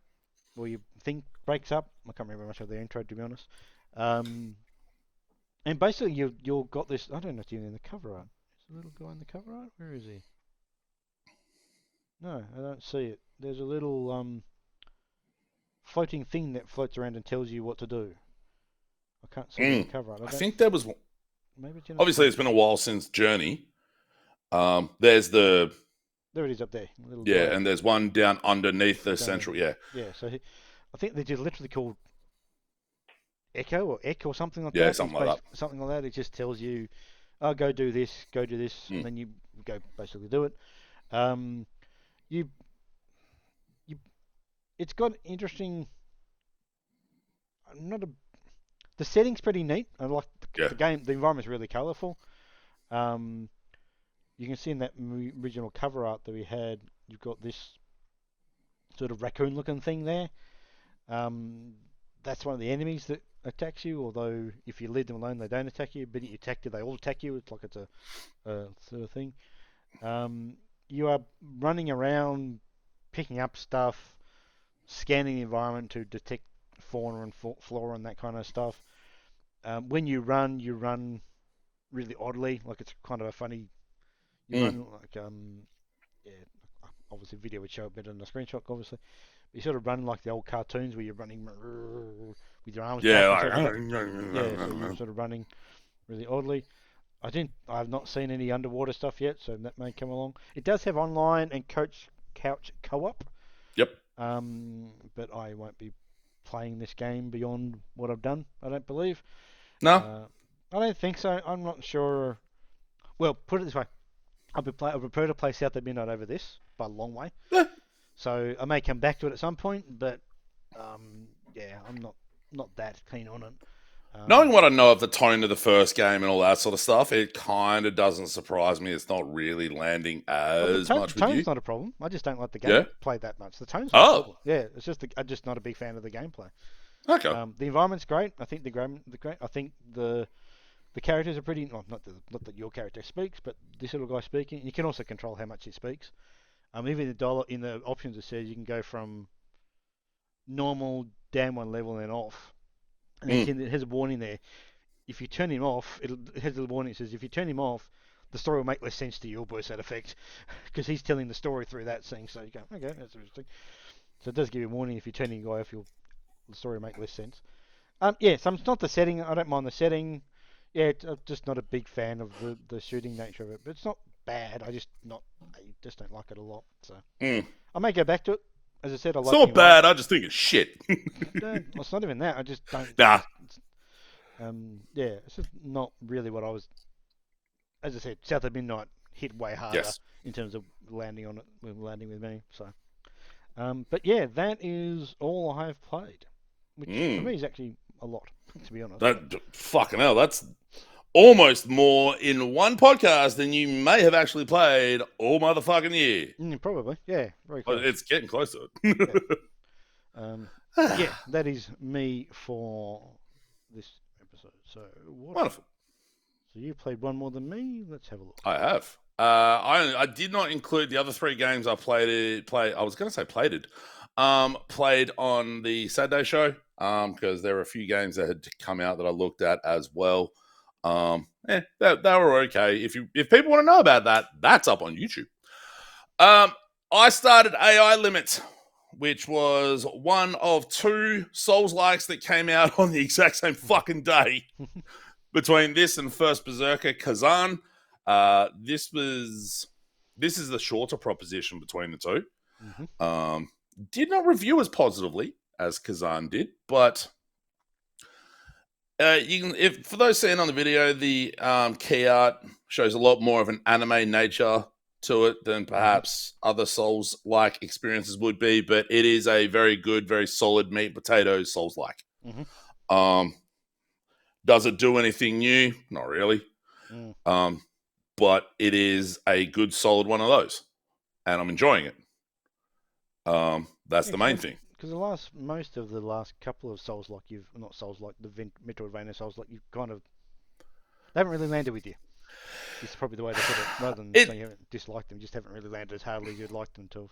or you think breaks up. I can't remember much of the intro, to be honest. And basically, you've got this. I don't know if you're in the cover art. Is the little guy in the cover art? Where is he? No, I don't see it. There's a little floating thing that floats around and tells you what to do. I can't see the cover art. I think there was. Maybe obviously, it's been a while since Journey. There's the. There it is up there. And there's one down underneath the central. Yeah. Yeah. So I think they're just literally called Echo or Eck or something like that. Yeah, something like that. Something like that. It just tells you, oh, go do this, and then you go basically do it. It's got interesting. The setting's pretty neat. I like the game. The environment's really colourful. You can see in that original cover art that we had, you've got this sort of raccoon-looking thing there. That's one of the enemies that attacks you. Although if you leave them alone, they don't attack you. But if you attack them, they all attack you. It's like it's a sort of thing. You are running around, picking up stuff, scanning the environment to detect fauna and flora and that kind of stuff. When you run really oddly, like it's kind of a funny. You run like obviously video would show it better than a screenshot, obviously. But you sort of run like the old cartoons where you're running with your arms back. So you're sort of running really oddly. I've not seen any underwater stuff yet, so that may come along. It does have online and couch co-op. Yep. But I won't be playing this game beyond what I've done, I don't believe. No. I don't think so. I'm not sure. Well, put it this way. I prefer to play South of Midnight over this by a long way. So I may come back to it at some point, but I'm not that keen on it. Knowing what I know of the tone of the first game and all that sort of stuff, it kind of doesn't surprise me. It's not really landing as much with you. The tone's not a problem. I just don't like the gameplay that much. The tone's not a problem. Yeah, it's just I'm just not a big fan of the gameplay. Okay. The environment's great. I think I think the characters are pretty. Well, not that your character speaks, but this little guy speaking. You can also control how much he speaks. Even in the options it says you can go from normal down one level and then off. And it has a warning there. If you turn him off, it has a warning that says if you turn him off, the story will make less sense to you or burst that effect because he's telling the story through that thing. So you go, okay, that's interesting. So it does give you a warning if you turn the guy off, the story will make less sense. So it's not the setting. I don't mind the setting. Yeah, I'm just not a big fan of the shooting nature of it, but it's not bad. I just don't like it a lot. So I may go back to it. As I said, I like. It's not bad. I just think it's shit. No, it's not even that. I just don't. Nah. It's just not really what I was. As I said, South of Midnight hit way harder in terms of landing with me. So, but yeah, that is all I have played, which for me is actually a lot, to be honest. Fucking hell, that's almost more in one podcast than you may have actually played all motherfucking year. Probably, yeah, very close. It's getting close to it. That is me for this episode. So wonderful. So you played one more than me. Let's have a look. I have. I did not include the other three games I played. I was going to say played. played on the Saturday show because there were a few games that had come out that I looked at as well. They were okay. If people want to know about that, that's up on YouTube. I started AI Limit, which was one of 2 Souls-likes that came out on the exact same fucking day between this and First Berserker Kazan. This is the shorter proposition between the 2. Mm-hmm. Did not review as positively as Kazan did, but you can, if for those seeing on the video, the key art shows a lot more of an anime nature to it than perhaps other Souls-like experiences would be, but it is a very good, very solid meat and potatoes Souls-like. Does it do anything new? Not really. But it is a good, solid one of those, and I'm enjoying it. That's the main thing. Because most of the last couple of Souls-like the Metroidvania Souls-like, you've kind of, they haven't really landed with you. It's probably the way to put it. Rather than saying you haven't disliked them, just haven't really landed as hardly as you'd like them to have.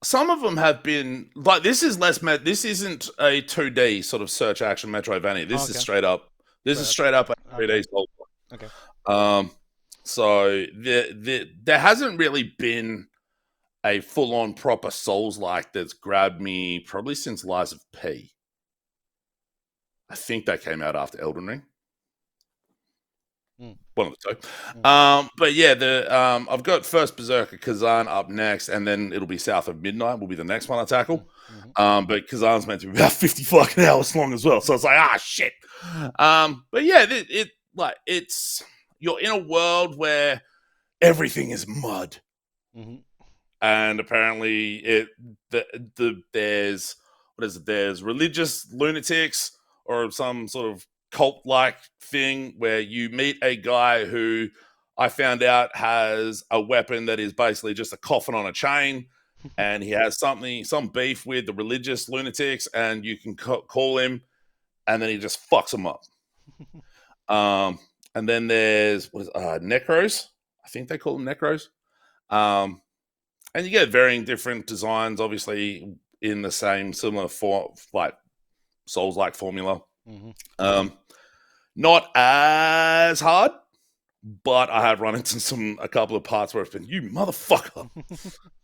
Some of them have been like this is less. This isn't a 2D sort of search action Metroidvania. This is straight up. This is straight up a 3D Souls-like. Okay. So there hasn't really been a full-on proper Souls-like that's grabbed me probably since Lies of P. I think that came out after Elden Ring. One of the 2. But yeah, I've got First Berserker Kazan up next, and then it'll be South of Midnight will be the next one I tackle. But Kazan's meant to be about 50 fucking hours long as well, so it's like shit. But yeah, it's you're in a world where everything is mud. And apparently there's religious lunatics or some sort of cult-like thing where you meet a guy who I found out has a weapon that is basically just a coffin on a chain, and he has some beef with the religious lunatics, and you can call him, and then he just fucks them up. And then there's Necros. I think they call them Necros. And you get varying different designs, obviously, in the same similar like Souls-like formula. Not as hard, but I have run into a couple of parts where it's been, you motherfucker.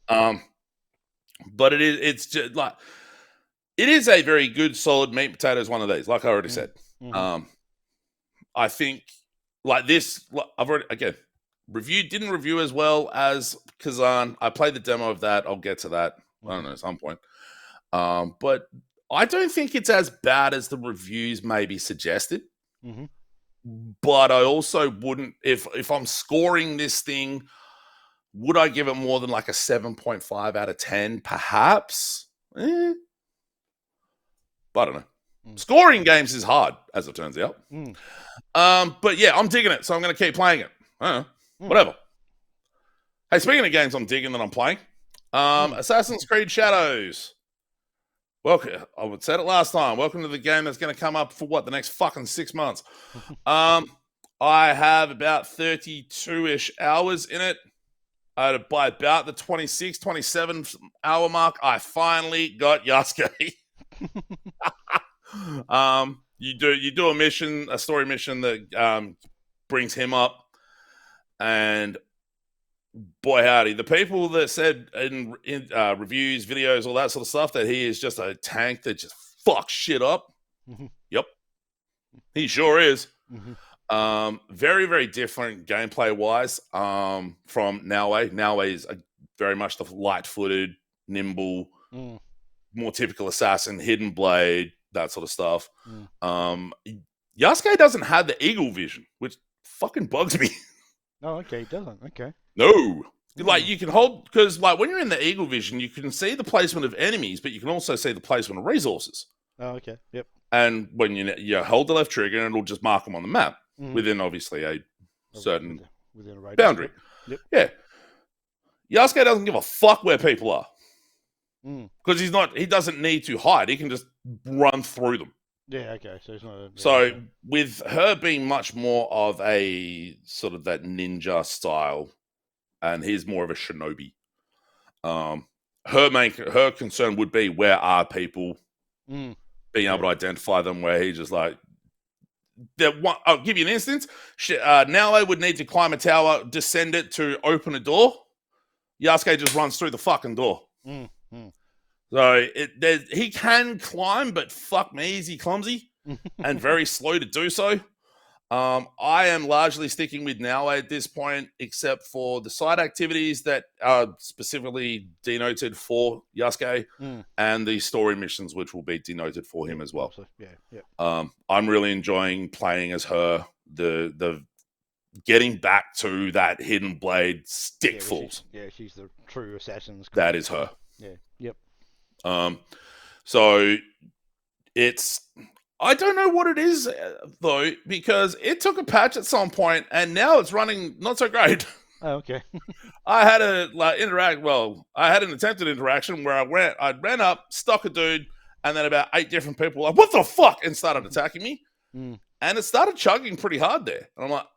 But it's just like, it is a very good, solid meat and potatoes one of these, like I already said. I think like this, I've already, again, didn't review as well as Kazan. I played the demo of that. I'll get to that. I don't know, at some point. But I don't think it's as bad as the reviews maybe suggested. But I also wouldn't, if I'm scoring this thing, would I give it more than like a 7.5 out of 10? Perhaps. But I don't know. Scoring games is hard, as it turns out. But yeah, I'm digging it, so I'm going to keep playing it. I don't know. Whatever. Hey, speaking of games I'm digging that I'm playing, Assassin's Creed Shadows. Welcome. I said it last time. Welcome to the game that's going to come up for the next fucking 6 months. I have about 32-ish hours in it. By about the 26, 27 hour mark, I finally got Yasuke. You do a story mission that brings him up. And boy, howdy, the people that said in reviews, videos, all that sort of stuff, that he is just a tank that just fucks shit up. Yep. He sure is. Very, very different gameplay-wise from Naue. Naue is very much the light-footed, nimble, more typical assassin, hidden blade, that sort of stuff. Yasuke doesn't have the eagle vision, which fucking bugs me. Oh, okay, he doesn't. Okay. No. Like, you can hold, because like when you're in the eagle vision, you can see the placement of enemies, but you can also see the placement of resources. Oh, okay. Yep. And when you hold the left trigger, and it'll just mark them on the map within obviously a certain within a radius, boundary. Yep. Yeah. Yasuke doesn't give a fuck where people are. Because he doesn't need to hide. He can just run through them. Yeah, okay. So it's not So with her being much more of a sort of that ninja style, and he's more of a shinobi, her concern would be, where are people, Mm. being able to identify them, where he's just like, I'll give you an instance. Naoe would need to climb a tower, descend it to open a door. Yasuke just runs through the fucking door. Mm. Mm. So he can climb, but fuck me, is he clumsy and very slow to do so. I am largely sticking with Naoe at this point, except for the side activities that are specifically denoted for Yasuke, and the story missions, which will be denoted for him as well. Also, yeah. I'm really enjoying playing as her. The getting back to that hidden blade stickfuls. She's the true assassin's. That is her. Yeah. Yep. So it's, I don't know what it is though, because it took a patch at some point and now it's running not so great. Oh, okay. I had I had an attempted interaction where I ran up, stuck a dude, and then about 8 different people were like, what the fuck, and started attacking me. And it started chugging pretty hard there. And I'm like,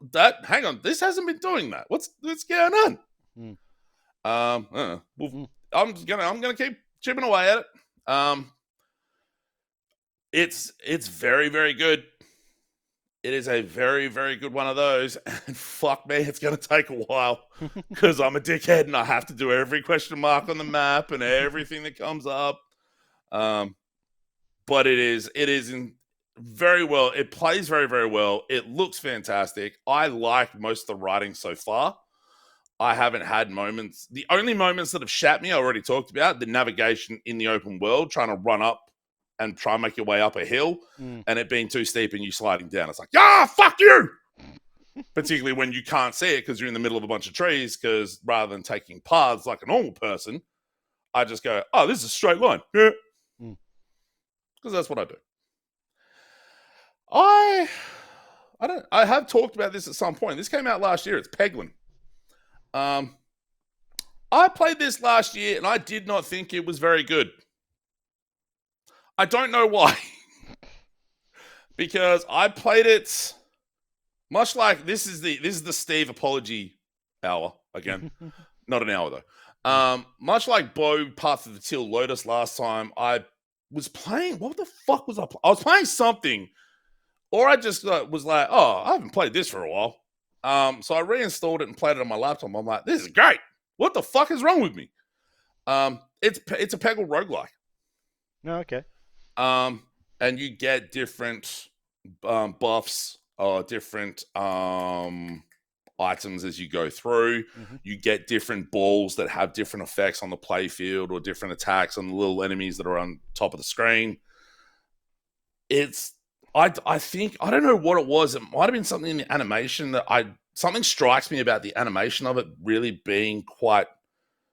hang on, this hasn't been doing that. What's going on? I'm gonna keep chipping away at it. It's very, very good. It is a very, very good one of those. And fuck me, it's going to take a while because I'm a dickhead and I have to do every question mark on the map and everything that comes up. But it is in very well. It plays very, very well. It looks fantastic. I like most of the writing so far. I haven't had moments. The only moments that have shat me, I already talked about, the navigation in the open world, trying to run up and try and make your way up a hill, and it being too steep and you sliding down. It's like, fuck you! Particularly when you can't see it because you're in the middle of a bunch of trees, because rather than taking paths like a normal person, I just go, oh, this is a straight line. Yeah. Because that's what I do. I have talked about this at some point. This came out last year. It's Peglin. I played this last year and I did not think it was very good. I don't know why. Because I played it much like this is the Steve apology hour again. Not an hour though. Much like Bo Path of the Teal Lotus last time, I was playing, what the fuck was I playing? I was playing something, or I just was like, oh, I haven't played this for a while. So I reinstalled it and played it on my laptop. I'm like, this is great. What the fuck is wrong with me? It's a Peggle roguelike. No, okay. And you get different buffs or different items as you go through. You get different balls that have different effects on the playfield or different attacks on the little enemies that are on top of the screen. I think, I don't know what it was. It might have been something in the animation something strikes me about the animation of it really being quite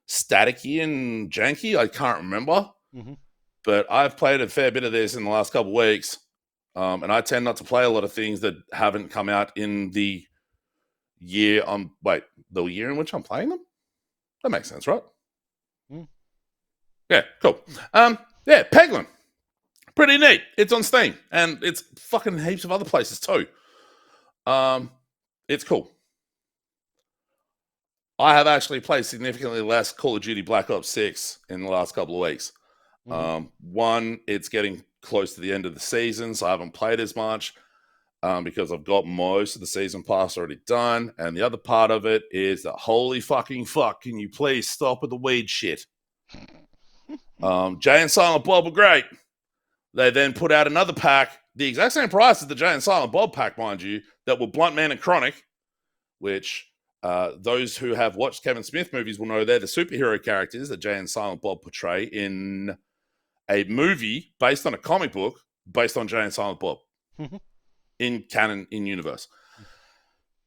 staticky and janky. I can't remember. But I've played a fair bit of this in the last couple of weeks. And I tend not to play a lot of things that haven't come out in the year the year in which I'm playing them? That makes sense, right? Yeah, cool. Yeah, Peglin. Pretty neat. It's on Steam. And it's fucking heaps of other places too. It's cool. I have actually played significantly less Call of Duty Black Ops 6 in the last couple of weeks. One, it's getting close to the end of the season, so I haven't played as much because I've got most of the season pass already done. And the other part of it is that holy fucking fuck, can you please stop with the weed shit? Jay and Silent Bob were great. They then put out another pack, the exact same price as the Jay and Silent Bob pack, mind you, that were Blunt Man and Chronic, which those who have watched Kevin Smith movies will know they're the superhero characters that Jay and Silent Bob portray in a movie based on a comic book based on Jay and Silent Bob in canon, in universe.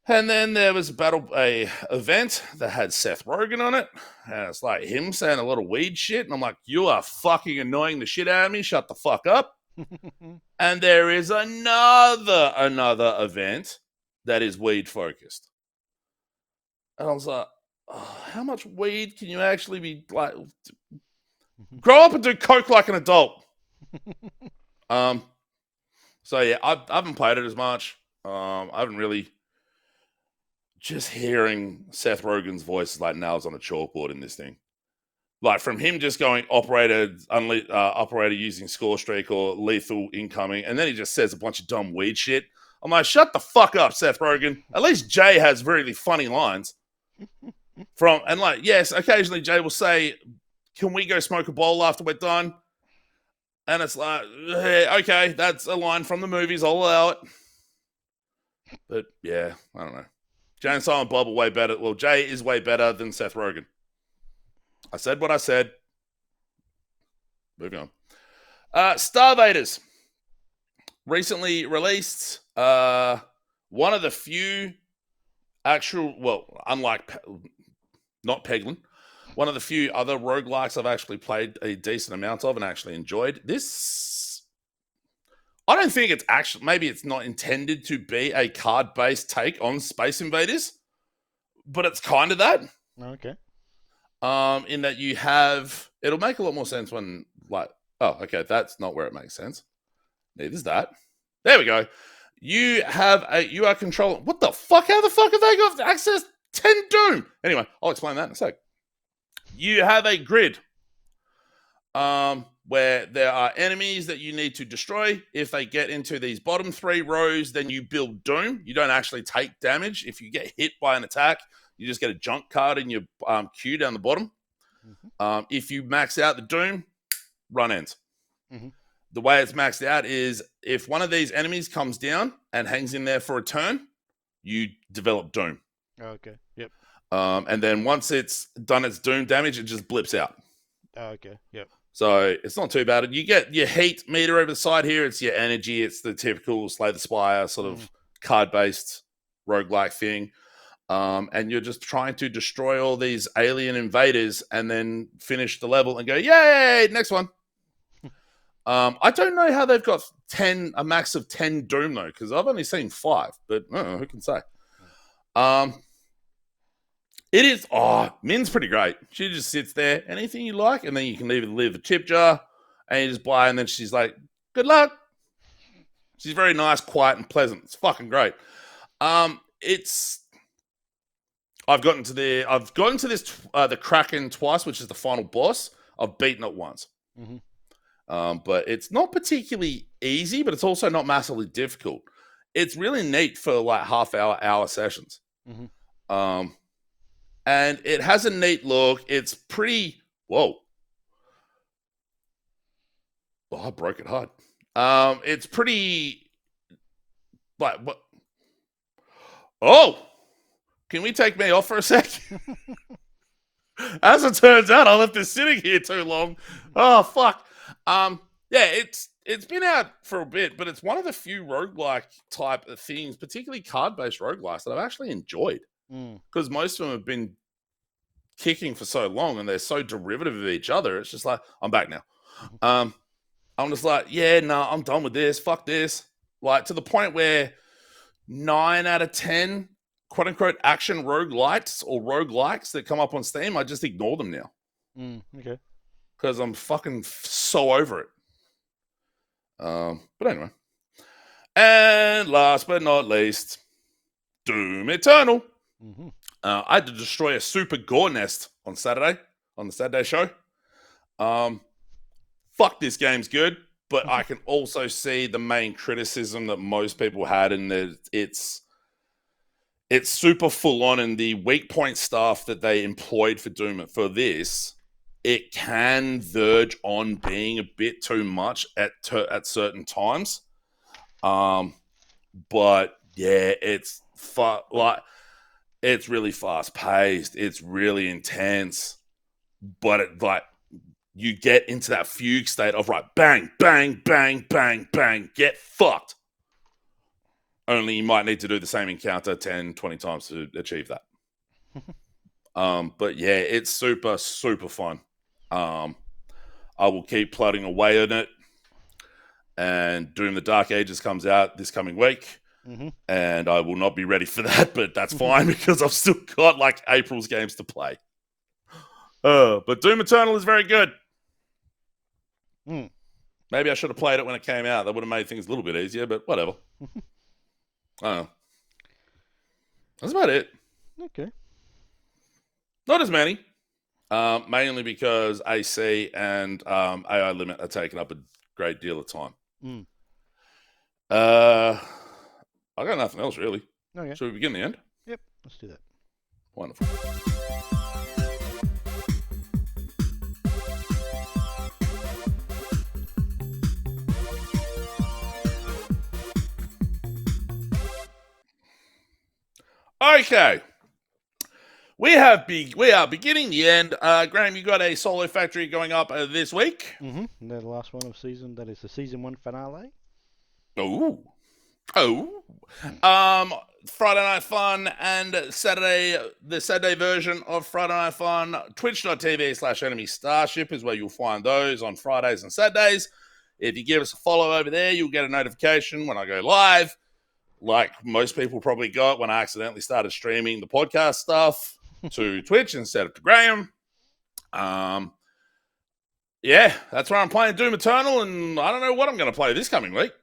And then there was a event that had Seth Rogen on it, and it's like him saying a lot of weed shit, and I'm like, you are fucking annoying the shit out of me, shut the fuck up. And there is another event that is weed focused. And I was like, oh, how much weed can you actually be like? Grow up and do coke like an adult. So yeah, I haven't played it as much. I haven't really. Just hearing Seth Rogen's voice is like nails on a chalkboard in this thing. Like from him just going operator using score streak or lethal incoming, and then he just says a bunch of dumb weed shit. I'm like, shut the fuck up, Seth Rogen. At least Jay has really funny lines. And like, yes, occasionally Jay will say, "Can we go smoke a bowl after we're done?" And it's like, okay, that's a line from the movies. I'll allow it. But yeah, I don't know. Jay and Silent Bob are way better. Well, Jay is way better than Seth Rogen. I said what I said. Moving on. Star Vaders. Recently released. One of the few unlike not Peglin, one of the few other roguelikes I've actually played a decent amount of and actually enjoyed. This, I don't think it's actually, maybe it's not intended to be a card-based take on Space Invaders, but it's kind of that. Okay. In that you have, it'll make a lot more sense when, like, oh, okay, that's not where it makes sense. Neither is that. There we go. You are controlling, what the fuck? How the fuck have they got access 10 Doom? Anyway, I'll explain that in a sec. You have a grid where there are enemies that you need to destroy. If they get into these bottom 3 rows, then you build Doom. You don't actually take damage. If you get hit by an attack, you just get a junk card in your queue down the bottom. Mm-hmm. If you max out the Doom, run ends. Mm-hmm. The way it's maxed out is if one of these enemies comes down and hangs in there for a turn, you develop Doom. Okay, yep. And then once it's done its Doom damage, it just blips out. Okay, yep. So it's not too bad. You get your heat meter over the side here. It's your energy. It's the typical Slay the Spire sort of card-based roguelike thing. And you're just trying to destroy all these alien invaders and then finish the level and go, yay, next one. I don't know how they've got a max of 10 Doom, though, because I've only seen 5, but I don't know, who can say? It is, Min's pretty great. She just sits there, anything you like, and then you can either leave a tip jar and you just buy, and then she's like, good luck. She's very nice, quiet, and pleasant. It's fucking great. I've gotten to the Kraken twice, which is the final boss. I've beaten it once. Mm-hmm. But it's not particularly easy, but it's also not massively difficult. It's really neat for like hour sessions. Mm-hmm. And it has a neat look. It's pretty, whoa. Oh, I broke it hard. It's pretty, like, what? Oh, can we take me off for a sec? As it turns out, I left this sitting here too long. Oh, fuck. Yeah, it's been out for a bit, but it's one of the few roguelike type of things, particularly card-based roguelikes, that I've actually enjoyed. Because most of them have been kicking for so long and they're so derivative of each other. It's just like, I'm back now. I'm just like, yeah, no, I'm done with this. Fuck this. Like, to the point where 9 out of 10 quote-unquote action roguelites or roguelikes that come up on Steam, I just ignore them now. Okay. Because I'm fucking so over it. But anyway. And last but not least, Doom Eternal. Mm-hmm. I had to destroy a super gore nest on Saturday, on the Saturday show. Fuck, this game's good, but I can also see the main criticism that most people had, and it's super full on, and the weak point stuff that they employed for Doom for this, it can verge on being a bit too much at certain times. But yeah, it's it's really fast paced. It's really intense, but you get into that fugue state of right, bang, bang, bang, bang, bang, get fucked. Only you might need to do the same encounter 10, 20 times to achieve that. But yeah, it's super, super fun. I will keep plodding away on it. And Doom the Dark Ages comes out this coming week. Mm-hmm. And I will not be ready for that, but that's fine because I've still got like April's games to play. But Doom Eternal is very good. Maybe I should have played it when it came out. That would have made things a little bit easier, but whatever. I don't know. That's about it. Okay. Not as many. mainly because AC and AI limit are taking up a great deal of time. Mm. I got nothing else really. Okay. Should we begin the end? Yep. Let's do that. Wonderful. Okay. We are beginning the end. Graham, you got a solo factory going up this week. Mm-hmm. And the last one of season. That is the season 1 finale. Oh. Friday Night Fun and the Saturday version of Friday Night Fun, twitch.tv/enemy starship is where you'll find those on Fridays and Saturdays. If you give us a follow over there, you'll get a notification when I go live, like most people probably got when I accidentally started streaming the podcast stuff to Twitch instead of to Graham. Yeah, that's where I'm playing Doom Eternal, and I don't know what I'm going to play this coming week.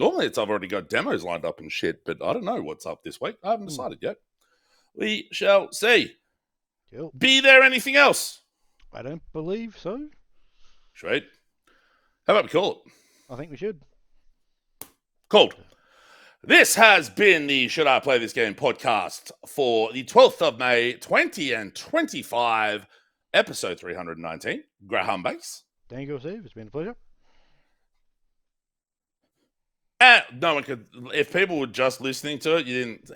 Normally I've already got demos lined up and shit, but I don't know what's up this week. I haven't decided yet. We shall see. Cool. Be there anything else? I don't believe so. Sweet. How about we call it? I think we should. Called. This has been the Should I Play This Game podcast for the 12th of May, 2025, episode 319. Graham Base. Thank you, Steve. It's been a pleasure. And no one could, if people were just listening to it, you didn't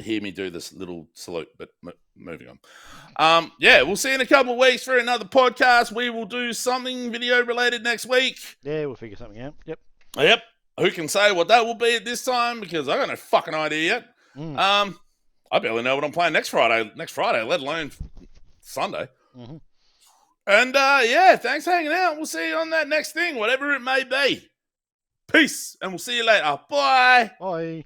hear me do this little salute, but moving on. Yeah, we'll see you in a couple of weeks for another podcast. We will do something video related next week. Yeah, we'll figure something out. Yep. Who can say what that will be at this time? Because I got no fucking idea yet. I barely know what I'm playing next Friday, let alone Sunday. Mm-hmm. And yeah, thanks for hanging out. We'll see you on that next thing, whatever it may be. Peace, and we'll see you later. Bye. Bye.